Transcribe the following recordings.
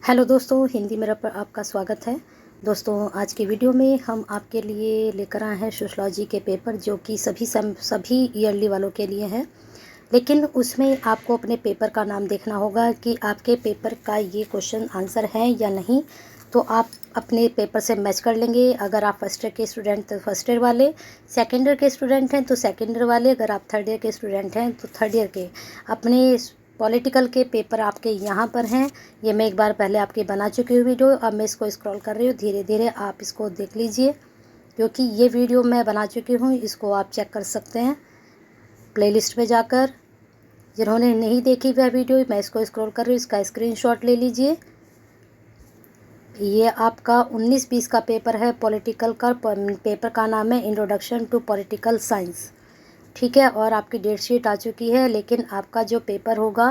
Hello दोस्तों, हिंदी में आपका स्वागत है। दोस्तों, आज की वीडियो में हम आपके लिए लेकर आए हैं सोशलॉजी के पेपर, जो कि सभी ईयरली वालों के लिए हैं। लेकिन उसमें आपको अपने पेपर का नाम देखना होगा कि आपके पेपर का ये क्वेश्चन आंसर है या नहीं। तो आप अपने पेपर से मैच कर लेंगे। अगर आप फर्स्ट ईयर के स्टूडेंट तो फर्स्ट ईयर वाले, सेकेंड ईयर के स्टूडेंट हैं तो सेकेंड ईयर वाले, अगर आप थर्ड ईयर के स्टूडेंट हैं तो थर्ड ईयर के। अपने पॉलिटिकल के पेपर आपके यहाँ पर हैं। ये मैं एक बार पहले आपकी बना चुकी हूँ वीडियो। अब मैं इसको स्क्रॉल कर रही हूँ, धीरे धीरे आप इसको देख लीजिए, क्योंकि ये वीडियो मैं बना चुकी हूँ। इसको आप चेक कर सकते हैं प्लेलिस्ट में जाकर। जिन्होंने नहीं देखी वह वीडियो, मैं इसको स्क्रॉल कर रही हूँ, इसका स्क्रीनशॉट ले लीजिए। ये आपका 19-20 का पेपर है पॉलिटिकल का। पेपर का नाम है इंट्रोडक्शन टू पॉलिटिकल साइंस, ठीक है। और आपकी डेट शीट आ चुकी है। लेकिन आपका जो पेपर होगा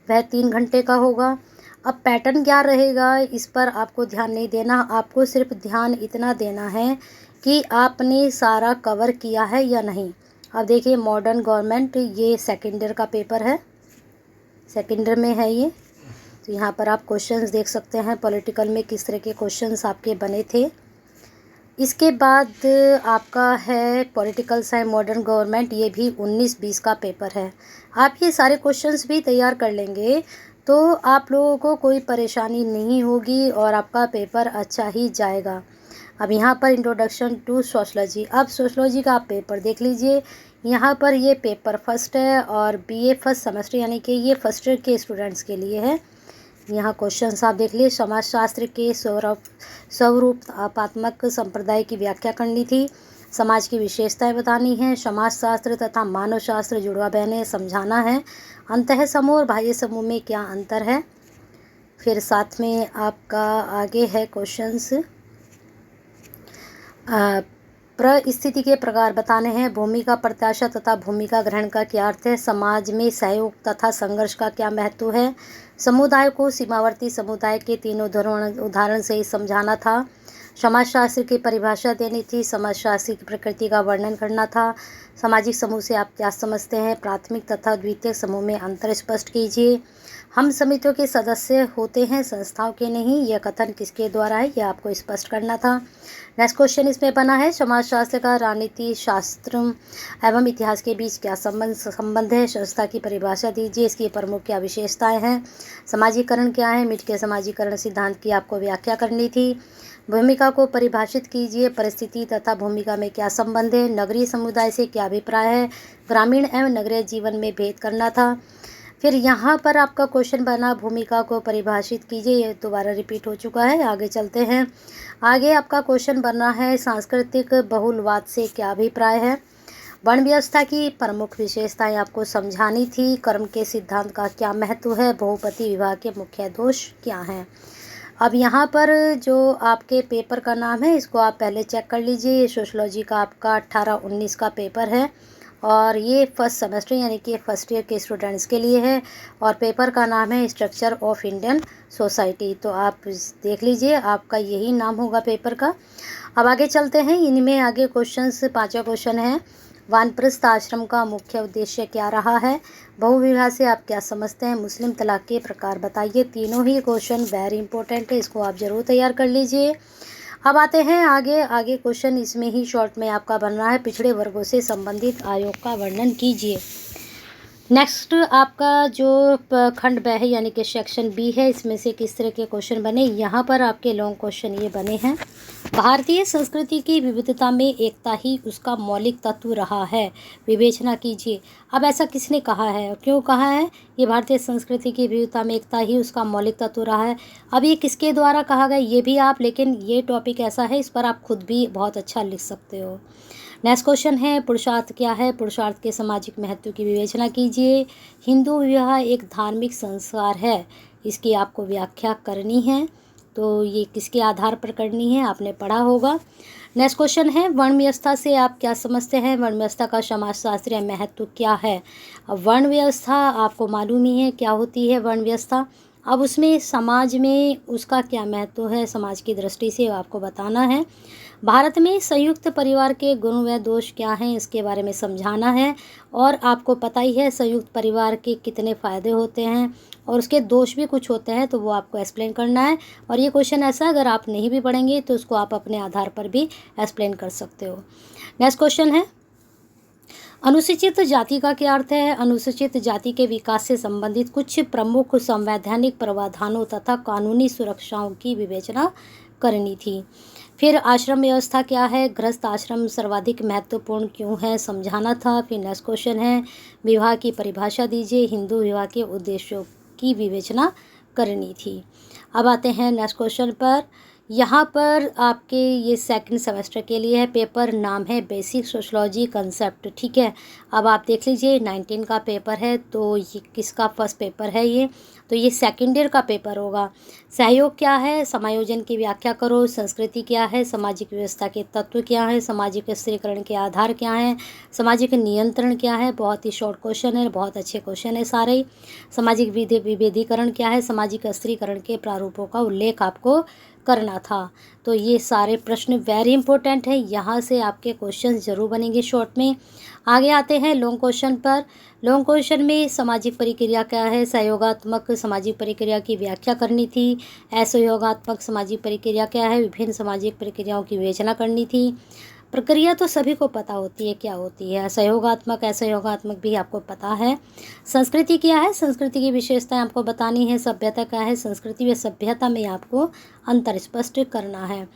वह 3 घंटे का होगा। अब पैटर्न क्या रहेगा इस पर आपको ध्यान नहीं देना। आपको सिर्फ ध्यान इतना देना है कि आपने सारा कवर किया है या नहीं। अब देखिए, मॉडर्न गवर्नमेंट, ये सेकेंड ईयर का पेपर है, सेकेंड ईयर में है ये। तो यहाँ पर आप क्वेश्चंस देख सकते हैं पॉलिटिकल में किस तरह के क्वेश्चंस आपके बने थे। इसके बाद आपका है पॉलिटिकल साइंस मॉडर्न गवर्नमेंट, ये भी 19-20 का पेपर है। आप ये सारे क्वेश्चंस भी तैयार कर लेंगे तो आप लोगों को कोई परेशानी नहीं होगी और आपका पेपर अच्छा ही जाएगा। अब यहाँ पर इंट्रोडक्शन टू सोशलॉजी, अब सोशलॉजी का आप पेपर देख लीजिए। यहाँ पर ये पेपर फर्स्ट है और बीए फर्स्ट सेमेस्टर, यानी कि ये फर्स्ट ईयर के स्टूडेंट्स के लिए है। यहाँ क्वेश्चंस आप देख लिए। समाजशास्त्र के स्वरूपात्मक संप्रदाय की व्याख्या करनी थी। समाज की विशेषताएं बतानी है। समाजशास्त्र तथा मानव शास्त्र जुड़वा बहने समझाना है। अंतः समूह और बाह्य समूह में क्या अंतर है। फिर साथ में आपका आगे है क्वेश्चंस, परिस्थिति के प्रकार बताने हैं। भूमिका प्रत्याशा तथा भूमिका ग्रहण का क्या अर्थ है। समाज में सहयोग तथा संघर्ष का क्या महत्व है। समुदाय को सीमावर्ती समुदाय के 3 उदाहरण से ही समझाना था। समाजशास्त्र की परिभाषा देनी थी। समाजशास्त्र की प्रकृति का वर्णन करना था। सामाजिक समूह से आप क्या समझते हैं। प्राथमिक तथा द्वितीयक समूह में अंतर स्पष्ट कीजिए। हम समितियों के सदस्य होते हैं, संस्थाओं के नहीं। यह कथन किसके द्वारा है, यह आपको स्पष्ट करना था। नेक्स्ट क्वेश्चन इसमें बना है, समाजशास्त्र का राजनीति शास्त्र एवं इतिहास के बीच क्या संबंध है। संस्था की परिभाषा दीजिए। इसकी प्रमुख क्या विशेषताएं हैं। समाजीकरण क्या है। मिट के समाजीकरण सिद्धांत की आपको व्याख्या करनी थी। भूमिका को परिभाषित कीजिए। परिस्थिति तथा भूमिका में क्या संबंध है। नगरीय समुदाय से क्या अभिप्राय है। ग्रामीण एवं नगरीय जीवन में भेद करना था। फिर यहाँ पर आपका क्वेश्चन बना, भूमिका को परिभाषित कीजिए। ये दोबारा रिपीट हो चुका है। आगे चलते हैं। आगे आपका क्वेश्चन बना है, सांस्कृतिक बहुलवाद से क्या अभिप्राय है। वर्ण व्यवस्था की प्रमुख विशेषताएं आपको समझानी थी। कर्म के सिद्धांत का क्या महत्व है। बहुपति विवाह के मुख्य दोष क्या हैं। अब यहाँ पर जो आपके पेपर का नाम है, इसको आप पहले चेक कर लीजिए। ये सोशलॉजी का आपका 18-19 का पेपर है और ये फर्स्ट सेमेस्टर यानी कि फर्स्ट ईयर के स्टूडेंट्स के लिए है। और पेपर का नाम है स्ट्रक्चर ऑफ इंडियन सोसाइटी। तो आप देख लीजिए, आपका यही नाम होगा पेपर का। अब आगे चलते हैं। इनमें आगे क्वेश्चंस, 5वां क्वेश्चन है, वानप्रस्थ आश्रम का मुख्य उद्देश्य क्या रहा है। बहुविवाह से आप क्या समझते हैं। मुस्लिम तलाक के प्रकार बताइए। तीनों ही क्वेश्चन वेरी इंपॉर्टेंट है, इसको आप ज़रूर तैयार कर लीजिए। अब आते हैं आगे क्वेश्चन इसमें ही शॉर्ट में आपका बन रहा है, पिछड़े वर्गों से संबंधित आयोग का वर्णन कीजिए। नेक्स्ट आपका जो खंड ब है यानी कि सेक्शन बी है, इसमें से किस तरह के क्वेश्चन बने। यहाँ पर आपके लॉन्ग क्वेश्चन ये बने हैं। भारतीय संस्कृति की विविधता में एकता ही उसका मौलिक तत्व रहा है, विवेचना कीजिए। अब ऐसा किसने कहा है और क्यों कहा है। ये भारतीय संस्कृति की विविधता में एकता ही उसका मौलिक तत्व रहा है। अब ये किसके द्वारा कहा गया ये भी आप, लेकिन ये टॉपिक ऐसा है इस पर आप खुद भी बहुत अच्छा लिख सकते हो। नेक्स्ट क्वेश्चन है, पुरुषार्थ क्या है। पुरुषार्थ के सामाजिक महत्व की विवेचना कीजिए। हिंदू विवाह एक धार्मिक संस्कार है, इसकी आपको व्याख्या करनी है। तो ये किसके आधार पर करनी है, आपने पढ़ा होगा। नेक्स्ट क्वेश्चन है, वर्ण व्यवस्था से आप क्या समझते हैं। वर्ण व्यवस्था का समाजशास्त्रीय महत्व क्या है। अब वर्ण व्यवस्था आपको मालूम ही है क्या होती है वर्ण व्यवस्था। अब उसमें समाज में उसका क्या महत्व है, समाज की दृष्टि से आपको बताना है। भारत में संयुक्त परिवार के गुण व दोष क्या हैं, इसके बारे में समझाना है। और आपको पता ही है संयुक्त परिवार के कितने फ़ायदे होते हैं और उसके दोष भी कुछ होते हैं, तो वो आपको एक्सप्लेन करना है। और ये क्वेश्चन ऐसा अगर आप नहीं भी पढ़ेंगे तो उसको आप अपने आधार पर भी एक्सप्लेन कर सकते हो। नेक्स्ट क्वेश्चन है, अनुसूचित जाति का क्या अर्थ है? अनुसूचित जाति के विकास से संबंधित कुछ प्रमुख संवैधानिक प्रावधानों तथा कानूनी सुरक्षाओं की विवेचना करनी थी। फिर आश्रम व्यवस्था क्या है? गृहस्थ आश्रम सर्वाधिक महत्वपूर्ण क्यों है, समझाना था। फिर नेक्स्ट क्वेश्चन है, विवाह की परिभाषा दीजिए, हिंदू विवाह के उद्देश्यों की विवेचना करनी थी। अब आते हैं नेक्स्ट क्वेश्चन पर। यहाँ पर आपके ये सेकंड सेमेस्टर के लिए है पेपर, नाम है बेसिक सोशलॉजी कंसेप्ट, ठीक है। अब आप देख लीजिए 19 का पेपर है, तो ये किसका फर्स्ट पेपर है ये? तो ये सेकेंड ईयर का पेपर होगा। सहयोग क्या है? समायोजन की व्याख्या करो। संस्कृति क्या है? सामाजिक व्यवस्था के तत्व क्या है? सामाजिक स्थिरीकरण के आधार क्या हैं? सामाजिक नियंत्रण क्या है? बहुत ही शॉर्ट क्वेश्चन है, बहुत अच्छे क्वेश्चन है सारे ही। सामाजिक विभेदीकरण क्या है? सामाजिक स्थिरीकरण के प्रारूपों का उल्लेख आपको करना था। तो ये सारे प्रश्न वेरी इंपॉर्टेंट है, यहाँ से आपके क्वेश्चन जरूर बनेंगे शॉर्ट में। आगे आते हैं लॉन्ग क्वेश्चन पर। लॉन्ग क्वेश्चन में सामाजिक प्रक्रिया क्या है? सहयोगात्मक सामाजिक प्रक्रिया की व्याख्या करनी थी। असहयोगात्मक सामाजिक प्रक्रिया क्या है? विभिन्न सामाजिक प्रक्रियाओं की विवेचना करनी थी। प्रक्रिया तो सभी को पता होती है क्या होती है, सहयोगात्मक असहयोगात्मक भी आपको पता है। संस्कृति क्या है? संस्कृति की विशेषताएं आपको बतानी है। सभ्यता क्या है? संस्कृति व सभ्यता में आपको अंतर स्पष्ट करना है।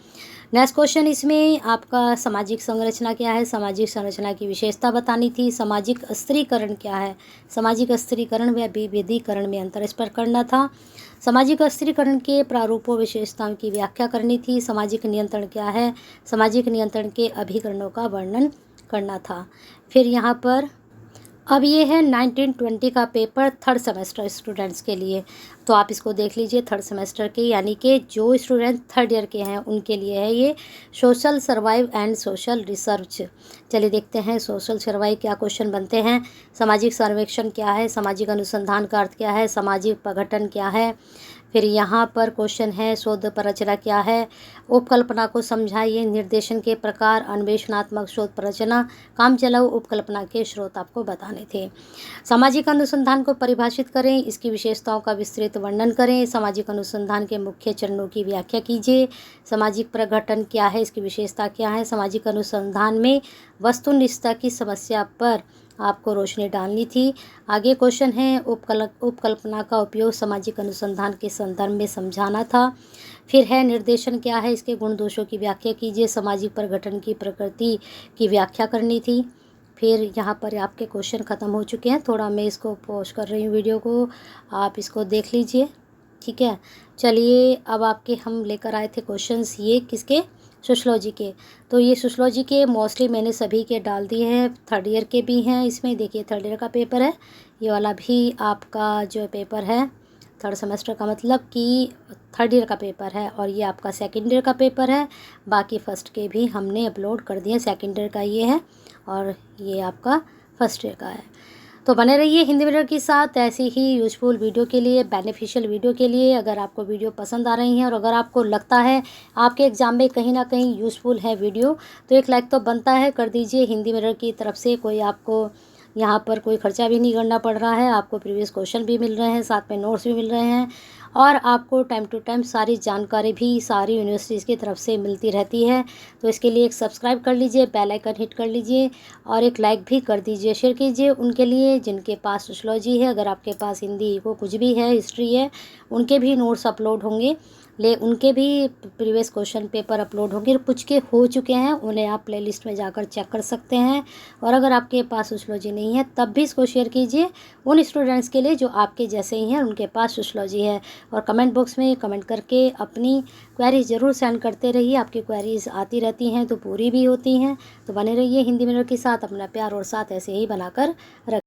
नेक्स्ट क्वेश्चन इसमें आपका सामाजिक संरचना क्या है? सामाजिक संरचना की विशेषता बतानी थी। सामाजिक स्थिरीकरण क्या है? सामाजिक स्थिरीकरण व विभेदीकरण में अंतर स्पष्ट करना था। सामाजिक स्थिरीकरण के प्रारूपों विशेषताओं की व्याख्या करनी थी। सामाजिक नियंत्रण क्या है? सामाजिक नियंत्रण के अभिकरणों का वर्णन करना था। फिर यहाँ पर अब ये है 1920 का पेपर, थर्ड सेमेस्टर स्टूडेंट्स के लिए, तो आप इसको देख लीजिए। थर्ड सेमेस्टर के यानी कि जो स्टूडेंट थर्ड ईयर के हैं उनके लिए है ये, social survive and social research. चलिए देखते हैं सोशल सर्वाइव क्या क्वेश्चन बनते हैं। सामाजिक सर्वेक्षण क्या है? सामाजिक अनुसंधान का अर्थ क्या है? सामाजिक प्रगठन क्या है? फिर यहाँ पर क्वेश्चन है शोध प्ररचना क्या है? उपकल्पना को समझाइए। निर्देशन के प्रकार, अन्वेषणात्मक शोध प्ररचना, कामचलाऊ उपकल्पना के स्रोत आपको बताने थे। सामाजिक अनुसंधान को परिभाषित करें, इसकी विशेषताओं का विस्तृत वर्णन करें। सामाजिक अनुसंधान के मुख्य चरणों की व्याख्या कीजिए। सामाजिक प्रगठन क्या है? इसकी विशेषता क्या है? सामाजिक अनुसंधान में वस्तुनिष्ठता की समस्या पर आपको रोशनी डालनी थी। आगे क्वेश्चन है उपकल्पना का उपयोग सामाजिक अनुसंधान के संदर्भ में समझाना था। फिर है निर्देशन क्या है? इसके गुण दोषों की व्याख्या कीजिए। सामाजिक प्रगठन की प्रकृति की व्याख्या करनी थी। फिर यहाँ पर आपके क्वेश्चन ख़त्म हो चुके हैं। थोड़ा मैं इसको पॉज कर रही हूँ वीडियो को, आप इसको देख लीजिए, ठीक है। चलिए अब आपके हम लेकर आए थे क्वेश्चंस, ये किसके? सोशलॉजी के। तो ये सोशलॉजी के मोस्टली मैंने सभी के डाल दिए हैं, थर्ड ईयर के भी हैं इसमें। देखिए थर्ड ईयर का पेपर है, ये वाला भी आपका जो पेपर है थर्ड सेमेस्टर का, मतलब कि थर्ड ईयर का पेपर है। और ये आपका सेकेंड ईयर का पेपर है। बाकी फर्स्ट के भी हमने अपलोड कर दिए। सेकेंड ईयर का ये है और ये आपका फर्स्ट ईयर का है। तो बने रहिए हिंदी मीडियम के साथ ऐसी ही यूजफुल वीडियो के लिए, बेनिफिशियल वीडियो के लिए। अगर आपको वीडियो पसंद आ रही हैं और अगर आपको लगता है आपके एग्ज़ाम में कहीं ना कहीं यूजफुल है वीडियो, तो एक लाइक तो बनता है, कर दीजिए। हिंदी मीडियम की तरफ से कोई आपको यहाँ पर कोई खर्चा भी नहीं करना पड़ रहा है, आपको प्रीवियस क्वेश्चन भी मिल रहे हैं, साथ में नोट्स भी मिल रहे हैं और आपको टाइम टू टाइम सारी जानकारी भी सारी यूनिवर्सिटीज़ की तरफ से मिलती रहती है। तो इसके लिए एक सब्सक्राइब कर लीजिए, बेल आइकन हिट कर लीजिए और एक लाइक भी कर दीजिए, शेयर कीजिए उनके लिए जिनके पास सोशलॉजी है। अगर आपके पास हिंदी को कुछ भी है, हिस्ट्री है, उनके भी नोट्स अपलोड होंगे, उनके भी प्रीवियस क्वेश्चन पेपर अपलोड होंगे। कुछ के हो चुके हैं, उन्हें आप प्लेलिस्ट में जाकर चेक कर सकते हैं। और अगर आपके पास सोशलॉजी नहीं है तब भी इसको शेयर कीजिए उन स्टूडेंट्स के लिए जो आपके जैसे ही हैं, उनके पास सोशलॉजी है। और कमेंट बॉक्स में कमेंट करके अपनी क्वेरीज ज़रूर सेंड करते रहिए। आपकी क्वेरीज आती रहती हैं तो पूरी भी होती हैं। तो बने रहिए हिंदी मीडियम के साथ, अपना प्यार और साथ ऐसे ही बनाकर रख